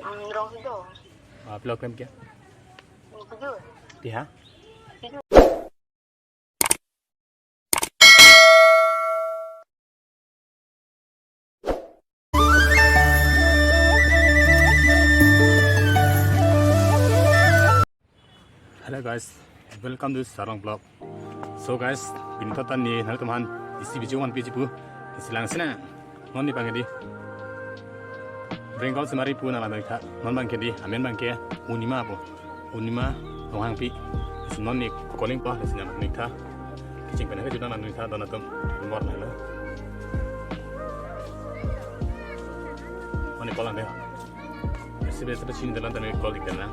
Ronaldo. Pelawak film क्या Tidur. Tiha Tidur. Hello guys, welcome to Sarang Vlog. So guys, bintotan ni hal teman isi video wan piji pu isilang sena non ni pangedi Bengal semari pu na ladai kha non bangkedi amen bangke unima rohang pi non ni kokoling pa lesina ni tha kicing pena ke juna ni tha donatum bor na la oni kolang deh sibe sini dalam tanah kol dikena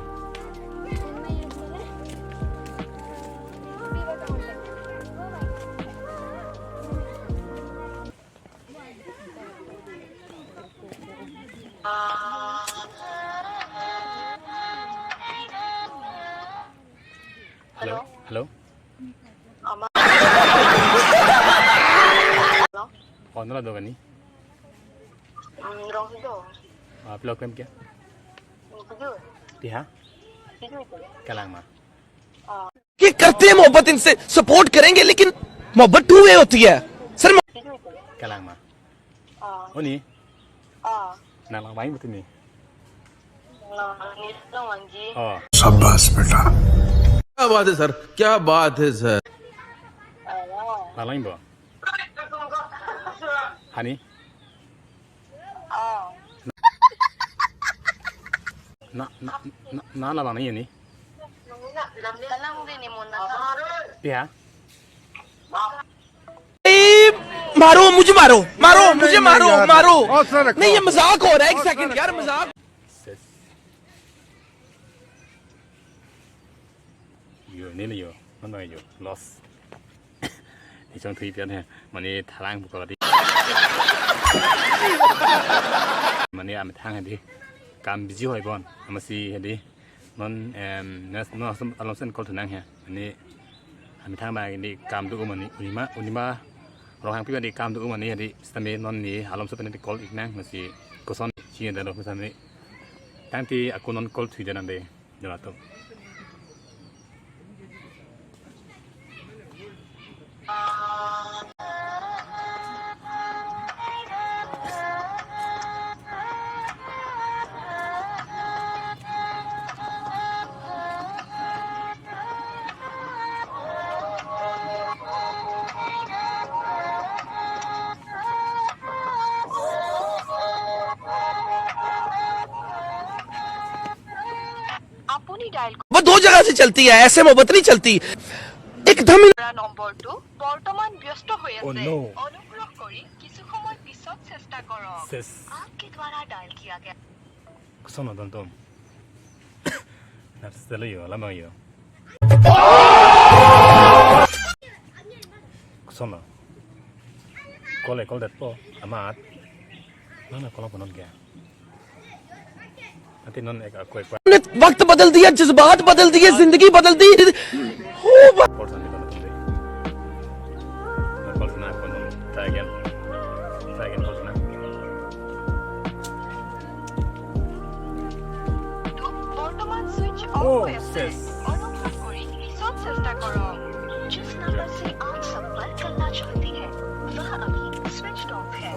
Hello. Ama. Kau nak doa ni? Ronaldo. Pelawak film क्या Tidur. Tiha Tidur. Kalang ma ये करते हैं मोहब्बत इनसे support करेंगे लेकिन मोहब्बत two way होती है sir Tidur. Kalang ma Ah. Oh ni Ah. nak lang main betul ni Ni long anji. Oh शाबाश बेटा क्या बात है सर क्या बात है sir Alah. lang lain bo Hani Ah. na na bang ni ni Tanang din ni muna. Tiha मारो मुझे मारो मारो मुझे मारो मारो नहीं ये मजाक हो रहा है एक सेकंड यार मजाक ses yo ni ni yo non bang yo loss ni chong thui pian he mani thalang bu ko di mani am thang he di kam biji hoi bon amasi he di non nas no asum alom sen kol thunang he ani am thang ba ni kam du mani unima rohang pi ni kam du mani he di stame non ni alom sen ni kol iknang masi koson chi da no pesan ni tanti aku non kol thui dan de jalato Apuni dial वो दो जगह से चलती है ऐसे मोहब्बत नहीं चलती एकदम কৰা নম্বৰটো বৰ্তমান ব্যস্ত হৈ Oh, আছে। no. অনুগ্ৰহ কৰি কিছু সময় পিছত চেষ্টা কৰক। ses आपके द्वारा डायल किया गया koson don tom nas tele yo la yo koson kol det po amat non kol ponon gaya nanti non ek aku ek ने वक्त बदल दिया जज्बात बदल दिए जिंदगी बदल दी हो porsan ni don tumde kol sana kon try again kol sana বৰ্তমান সুইচ অফ Oh, হৈ আছে। yes. অনুগ্ৰহ কৰি পিছত চেষ্টা কৰক। जिस नंबर से आप संपर्क करना चाहते हैं वह अभी स्विच ऑफ है।